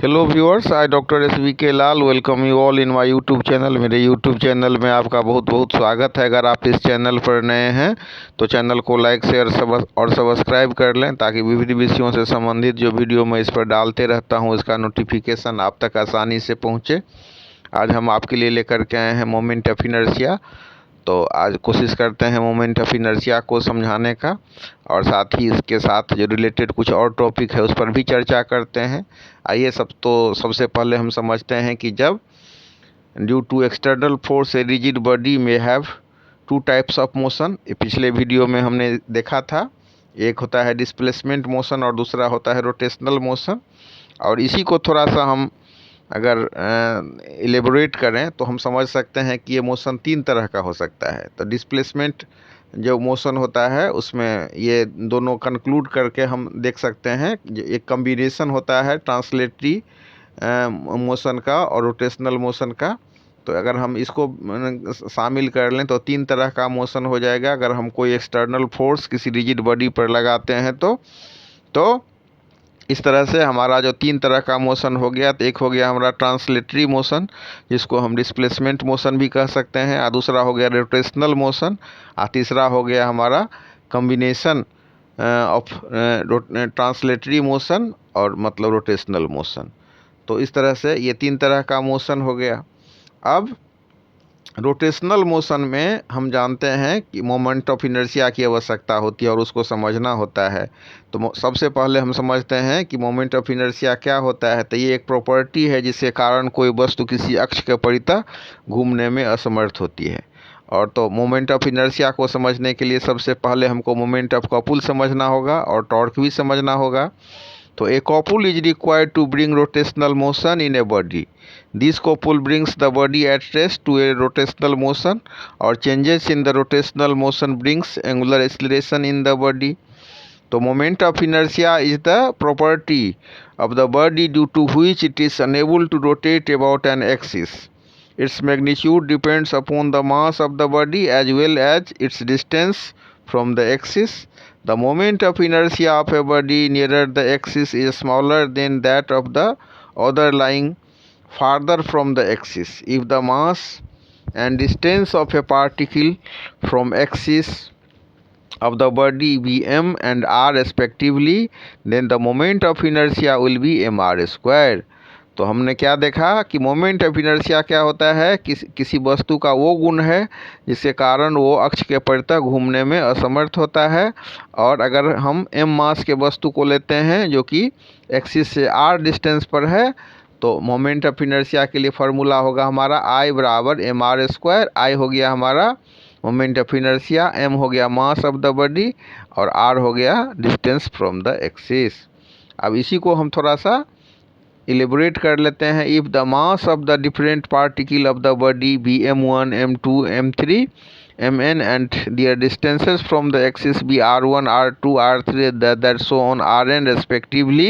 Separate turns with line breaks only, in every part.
Hello viewers, I doctor SVK Lal welcome you all in my YouTube channel. मेरे YouTube channel में आपका बहुत बहुत स्वागत है। अगर आप इस चैनल पर नए हैं तो चैनल को लाइक शेयर और सब्सक्राइब कर लें ताकि विविध विषयों से संबंधित जो वीडियो मैं इस पर डालते रहता हूं इसका नोटिफिकेशन आप तक आसानी से पहुंचे। आज हम आपके लिए लेकर के आए हैं मोमेंट ऑफ इनर्शिया। तो आज कोशिश करते हैं मोमेंट ऑफ इनर्शिया को समझाने का, और साथ ही इसके साथ जो रिलेटेड कुछ और टॉपिक है उस पर भी चर्चा करते हैं। आइए सबसे पहले हम समझते हैं कि जब due to external force a rigid body में have two types of motion. पिछले वीडियो में हमने देखा था, एक होता है डिस्प्लेसमेंट मोशन और दूसरा होता है रोटेशनल मोशन। और इसी को थोड़ा सा हम अगर एलेबोरेट करें तो हम समझ सकते हैं कि ये मोशन तीन तरह का हो सकता है। तो डिस्प्लेसमेंट जो मोशन होता है उसमें ये दोनों कंक्लूड करके हम देख सकते हैं। एक कम्बिनेशन होता है ट्रांसलेटरी मोशन का और रोटेशनल मोशन का। तो अगर हम इसको शामिल कर लें तो तीन तरह का मोशन हो जाएगा। अगर हम कोई एक्सटर्नल फोर्स किसी रिजिड बॉडी पर लगाते हैं तो इस तरह से हमारा जो तीन तरह का मोशन हो गया। तो एक हो गया हमारा ट्रांसलेटरी मोशन, जिसको हम डिस्प्लेसमेंट मोशन भी कह सकते हैं, और दूसरा हो गया रोटेशनल मोशन, और तीसरा हो गया हमारा कम्बिनेशन ऑफ ट्रांसलेटरी मोशन और मतलब रोटेशनल मोशन। तो इस तरह से ये तीन तरह का मोशन हो गया। अब रोटेशनल मोशन में हम जानते हैं कि मोमेंट ऑफ इनर्शिया की आवश्यकता होती है और उसको समझना होता है। तो सबसे पहले हम समझते हैं कि मोमेंट ऑफ इनर्शिया क्या होता है। तो ये एक प्रॉपर्टी है जिसके कारण कोई वस्तु किसी अक्ष के परितः घूमने में असमर्थ होती है। और तो मोमेंट ऑफ इनर्शिया को समझने के लिए सबसे पहले हमको मोमेंट ऑफ कपुल समझना होगा और टॉर्क भी समझना होगा। तो a couple is required to bring rotational motion in a body. This couple brings the body at rest to a rotational motion, or changes in the rotational motion brings angular acceleration in the body. So moment of inertia is the property of the body due to which it is unable to rotate about an axis. Its magnitude depends upon the mass of the body as well as its distance from the axis. The moment of inertia of a body nearer the axis is smaller than that of the other lying farther from the axis. If the mass and distance of a particle from axis of the body be m and r respectively, then the moment of inertia will be mr square. तो हमने क्या देखा कि moment of inertia क्या होता है, किसी वस्तु का वो गुण है जिसके कारण वो अक्ष के परितः घूमने में असमर्थ होता है। और अगर हम m मास के वस्तु को लेते हैं जो कि एक्सिस से r डिस्टेंस पर है, तो मोमेंट ऑफ इनर्शिया के लिए फार्मूला होगा हमारा I बराबर mr स्क्वायर। I हो गया हमारा मोमेंट ऑफ इनर्शिया, m हो गया मास ऑफ द बॉडी, और r हो गया डिस्टेंस फ्रॉम द एक्सिस। अब इसी को हम थोड़ा सा इलेबोरेट कर लेते हैं। If the mass of the different particle of the body be m1 m2 m3 mn and their distances from the axis be r1 r2 r3 that so on rn respectively,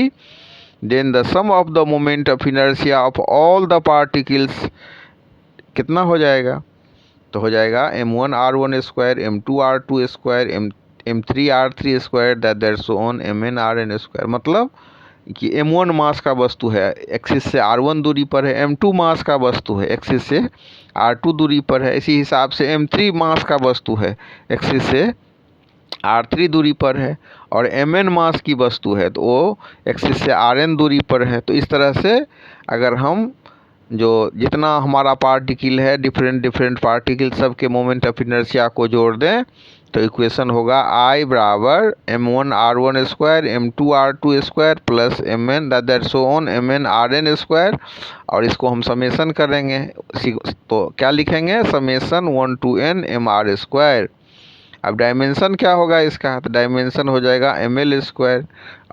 then the sum of the moment of inertia of all the particles कितना हो जाएगा? तो हो जाएगा m1 r1 square m2 r2 square m3 r3 square that so on mn rn square. मतलब कि m1 मास का वस्तु है, एक्सिस से r1 दूरी पर है, m2 मास का वस्तु है, एक्सिस से r2 दूरी पर है। इसी हिसाब से m3 मास का वस्तु है, एक्सिस से r3 दूरी पर है, और mn मास की वस्तु है तो वो एक्सिस से rn दूरी पर है। तो इस तरह से अगर हम जो जितना हमारा पार्टिकल है, डिफरेंट पार्टिकल सब के मोमेंट ऑफ इनर्शिया को जोड़ दें तो इक्वेशन होगा I बराबर m1 r1 square m2 r2 square plus mn that so on mn rn square. और इसको हम समेशन करेंगे तो क्या लिखेंगे, summation 1 to n mr square. अब डायमेंशन क्या होगा इसका, तो डायमेंशन हो जाएगा ml स्क्वायर,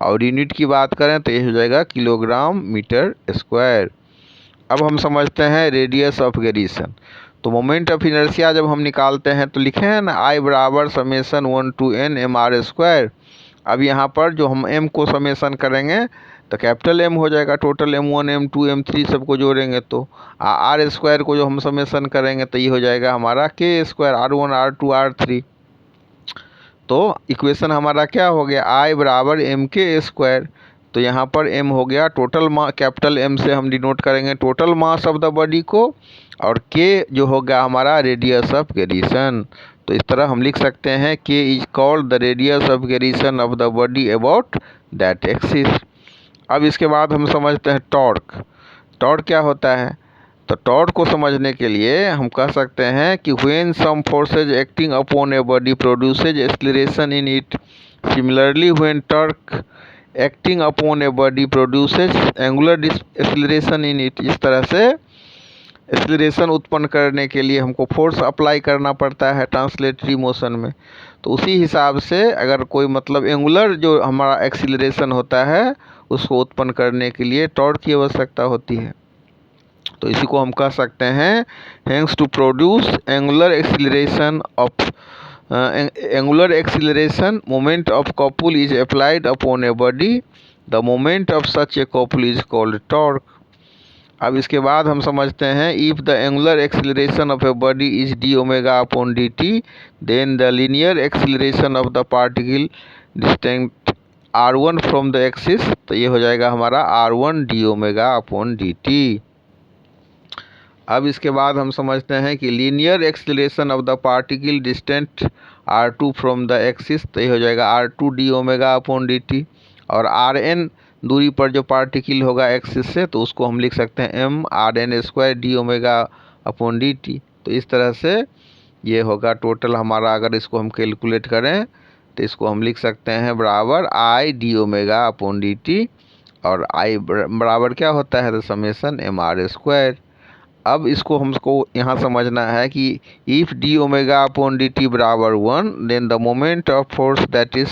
और यूनिट की बात करें तो ये हो जाएगा किलोग्राम मीटर स्क्वायर। अब हम समझते हैं रेडियस ऑफ गेरिसन। तो मोमेंट ऑफ इनर्शिया जब हम निकालते हैं तो लिखे हैं ना I बराबर summation 1 to n mr square. अब यहाँ पर जो हम m को समेशन करेंगे तो कैपिटल M हो जाएगा, टोटल m1 m2 m3 सबको जोड़ेंगे तो r स्क्वायर को जो हम समेशन करेंगे तो ये हो जाएगा हमारा k square r1 r2 r3। तो इक्वेशन हमारा क्या हो गया, I बराबर mk स्क्वायर। तो यहाँ पर m हो गया टोटल मास, कैपिटल M से हम डिनोट करेंगे total mass of the body को, और k जो हो गया हमारा रेडियस ऑफ गेरिसन। तो इस तरह हम लिख सकते हैं k is called the radius of Garrison of the body about that axis. अब इसके बाद हम समझते हैं टॉर्क। टॉर्क क्या होता है? तो टॉर्क को समझने के लिए हम कह सकते हैं कि when some forces acting upon a body produces acceleration in it, similarly when torque acting upon a body produces angular acceleration in it. इस तरह से एक्सीलरेशन उत्पन्न करने के लिए हमको फोर्स अप्लाई करना पड़ता है ट्रांसलेटरी मोशन में। तो उसी हिसाब से अगर कोई मतलब एंगुलर जो हमारा एक्सीलरेशन होता है उसको उत्पन्न करने के लिए टॉर्क की आवश्यकता होती है। तो इसी को हम कह सकते हैं hence to produce angular acceleration of angular acceleration moment of couple is applied upon a body, the moment of such a couple is called torque. अब इसके बाद हम समझते हैं if the angular acceleration of a body is d omega upon d t, then the linear acceleration of the particle distant r1 from the axis. तो ये हो जाएगा हमारा r1 d omega upon d T. अब इसके बाद हम समझते हैं कि linear acceleration of the particle distant r2 from the axis. तो ये हो जाएगा r2 D omega upon d T, और rn दूरी पर जो पार्टिकल होगा एक्सिस से तो उसको हम लिख सकते हैं m rn square D omega upon d T. तो इस तरह से ये होगा टोटल हमारा, अगर इसको हम कैलकुलेट करें तो इसको हम लिख सकते हैं बराबर i D omega upon d T, और i बराबर क्या होता है? तो समेसन एम आर स्क्वायर। अब इसको हमको यहाँ समझना है कि if d omega upon d t बराबर 1, then the moment of force that is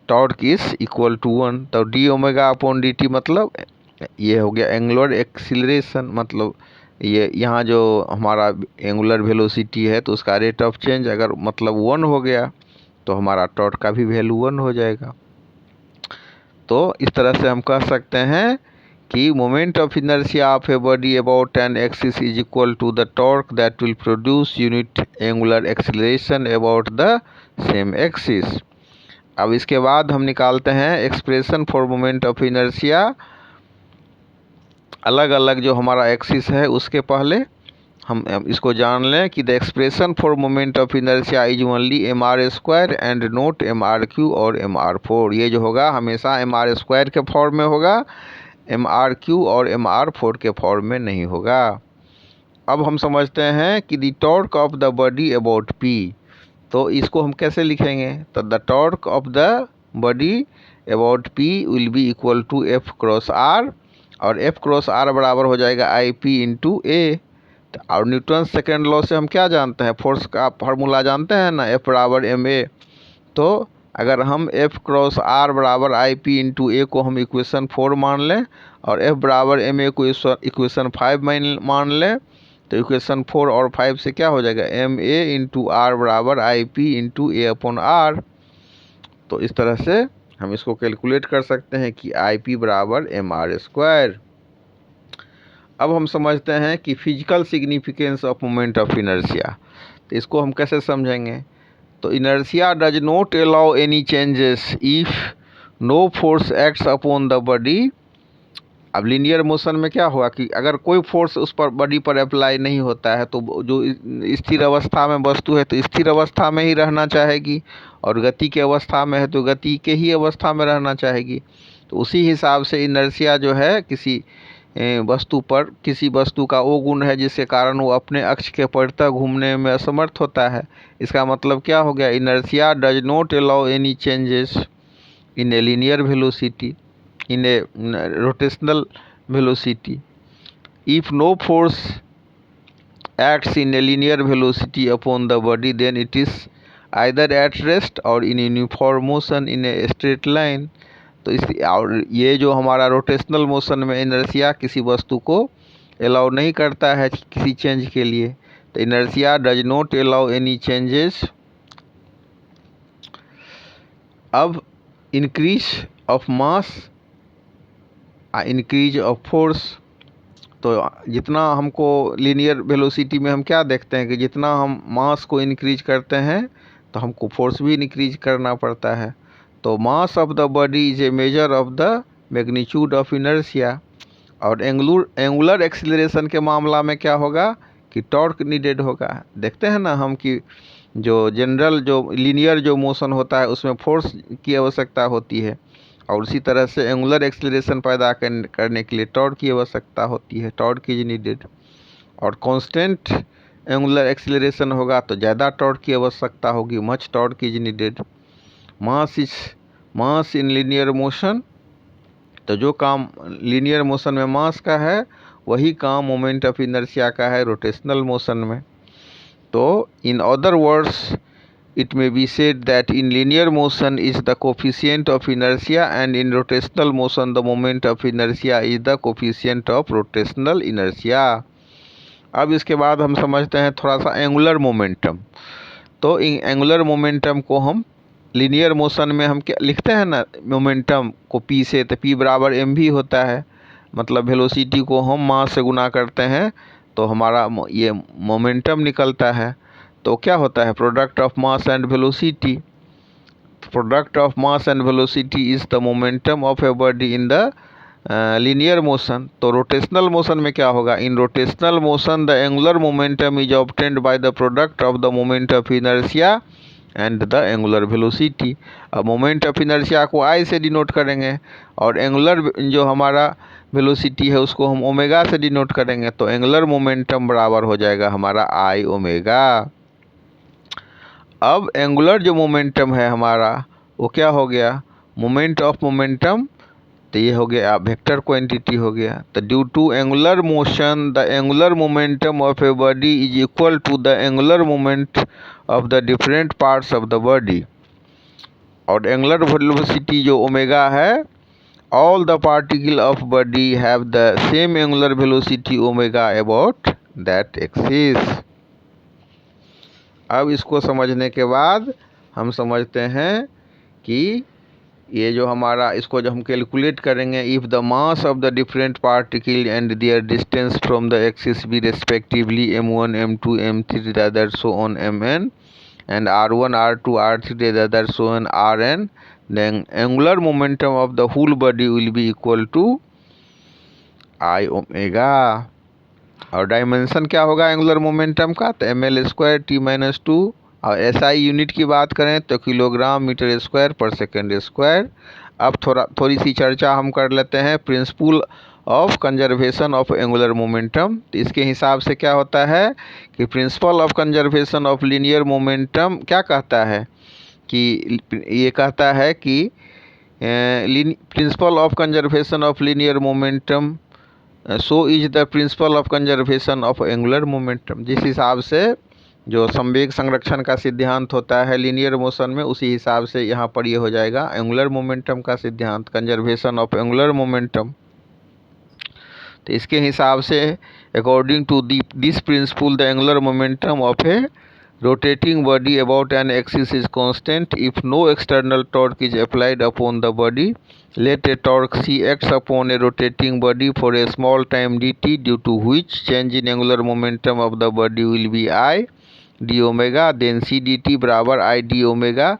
torque is equal to 1। तो d omega upon d t मतलब ये हो गया एंगुलर एक्सीलरेशन, मतलब ये यहाँ जो हमारा एंगुलर वेलोसिटी है तो उसका रेट ऑफ चेंज अगर मतलब 1 हो गया तो हमारा टॉर्क का भी वैल्यू 1 हो जाएगा। तो इस तरह से हम कह सकते हैं कि moment of inertia of a body about an axis is equal to the torque that will produce unit angular acceleration about the same axis. अब इसके बाद हम निकालते हैं expression for moment of inertia. अलग अलग जो हमारा एक्सिस है उसके पहले हम इसको जान लें कि the expression for moment of inertia is only m r square and not m r cube और एम आर फोर। ये जो होगा हमेशा एम आर स्क्वायर के फॉर्म में होगा, एम आर क्यू और एम आर फोर के फॉर्म में नहीं होगा। अब हम समझते हैं कि the torque of the body about p. तो इसको हम कैसे लिखेंगे? तो the torque of the body about p will be equal to f cross r, और एफ क्रॉस आर बराबर हो जाएगा आई पी इंटू ए। और न्यूटन सेकेंड लॉ से हम क्या जानते हैं? फोर्स का फार्मूला जानते हैं ना, एफ बराबर एम ए। तो अगर हम एफ क्रॉस आर बराबर आई पी इंटू ए को हम इक्वेशन 4 मान लें और एफ बराबर एम ए को इक्वेशन 5 मान लें, तो इक्वेशन 4 और 5 से क्या हो जाएगा? एम ए इंटू आर बराबर I p into a upon r. तो इस तरह से हम इसको कैलकुलेट कर सकते हैं कि आई पी बराबर एम आर स्क्वायर। अब हम समझते हैं कि physical significance of moment of inertia. तो इसको हम कैसे समझेंगे? तो inertia does not allow any changes if no force acts upon the body. अब लीनियर मोशन में क्या हुआ कि अगर कोई फोर्स उस पर बॉडी पर अप्लाई नहीं होता है तो जो स्थिर अवस्था में वस्तु है तो स्थिर अवस्था में ही रहना चाहेगी, और गति के अवस्था में है तो गति के ही अवस्था में रहना चाहेगी। तो उसी हिसाब से इनर्शिया जो है किसी वस्तु पर, किसी वस्तु का वो गुण है जिसके कारण वो अपने अक्ष के परितः घूमने में असमर्थ होता है। इसका मतलब क्या हो गया? Inertia does not allow any changes in a linear velocity in a rotational velocity. If no force acts in a linear velocity upon the body, then it is either at rest or in uniform motion in a straight line. तो इस और ये जो हमारा rotational motion में inertia किसी वस्तु को अलाउ नहीं करता है किसी चेंज के लिए। तो inertia does not allow any changes. अब increase of mass, increase of force. तो जितना हमको लीनियर वेलोसिटी में हम क्या देखते हैं कि जितना हम मास को इंक्रीज करते हैं तो हमको फोर्स भी इंक्रीज करना पड़ता है। तो मास of the body is a measure of the magnitude of inertia. और एंगुलर एक्सीलरेशन के मामला में क्या होगा कि टॉर्क नीडेड होगा। देखते हैं ना हम कि जो जनरल जो लीनियर जो मोशन होता है उसमें फोर्स की आवश्यकता होती है, और उसी तरह से एंगुलर एक्सीलरेशन पैदा करने के लिए टॉर्क की आवश्यकता होती है, टॉर्क इज नीडेड। और कांस्टेंट एंगुलर एक्सीलरेशन होगा तो ज़्यादा टॉर्क की आवश्यकता होगी, much torque is needed. Mass in linear motion, तो जो काम लीनियर मोशन में मास का है वही काम मोमेंट ऑफ इनर्शिया का है रोटेशनल मोशन में। तो in other words it may be said that in linear motion is the coefficient of inertia and in rotational motion the moment of inertia is the coefficient of rotational inertia। अब इसके बाद हम समझते हैं थोड़ा सा एंगुलर मोमेंटम। तो इन angular momentum को हम लीनियर मोशन में हम क्या लिखते हैं ना, मोमेंटम को पी से, तो पी बराबर एम भी होता है, मतलब वेलोसिटी को हम मास से गुना करते हैं तो हमारा ये मोमेंटम निकलता है। तो क्या होता है product of mass and velocity. Product of mass and velocity is the momentum of a body in the linear motion. तो रोटेशनल मोशन में क्या होगा, in rotational motion the angular momentum is obtained by the product of the moment of inertia and the angular velocity. अब moment of inertia को आई से denote करेंगे और angular जो हमारा वेलोसिटी है उसको हम ओमेगा से डिनोट करेंगे, तो एंगुलर मोमेंटम बराबर हो जाएगा हमारा आई ओमेगा। अब एंगुलर जो मोमेंटम है हमारा वो क्या हो गया, मोमेंट ऑफ मोमेंटम, तो ये हो गया वेक्टर क्वांटिटी हो गया। तो due to angular motion the angular momentum of a body is equal to the angular moment of the different parts of the body. और एंगुलर वेलोसिटी जो ओमेगा है, all the particle of body have the same angular velocity omega about that axis. अब इसको समझने के बाद हम समझते हैं कि ये जो हमारा इसको जब हम कैलकुलेट करेंगे, if the mass of the different particle and their distance from the axis be respectively m1 m2 m3 rather so on mn and r1 r2 r3 rather so on rn, then angular momentum of the whole body will be equal to I omega. और dimension क्या होगा angular momentum का, तो ml² t-2। और SI unit की बात करें तो किलोग्राम मीटर स्क्वायर पर सेकेंड स्क्वायर। अब थोड़ी सी चर्चा हम कर लेते हैं principle of conservation of angular momentum. तो इसके हिसाब से क्या होता है कि principle of conservation of linear momentum क्या कहता है कि ये कहता है कि principle of conservation of linear momentum so is the principle of conservation of angular momentum. जिस हिसाब से जो संवेग संरक्षण का सिद्धांत होता है लीनियर मोशन में, उसी हिसाब से यहाँ पर ये हो जाएगा एंगुलर मोमेंटम का सिद्धांत, कंजर्वेशन ऑफ एंगुलर मोमेंटम। तो इसके हिसाब से according to this principle the angular momentum of a rotating body about an axis is constant if no external torque is applied upon the body. Let a torque C acts upon a rotating body for a small time dt, due to which change in angular momentum of the body will be I d omega, then C dt बराबर I d omega,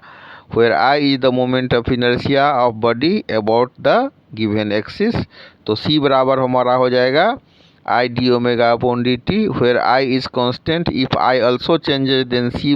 where I is the moment of inertia of body about the given axis। तो C बराबर हमारा हो जाएगा I d omega upon dt, where I is constant. If I also changes then C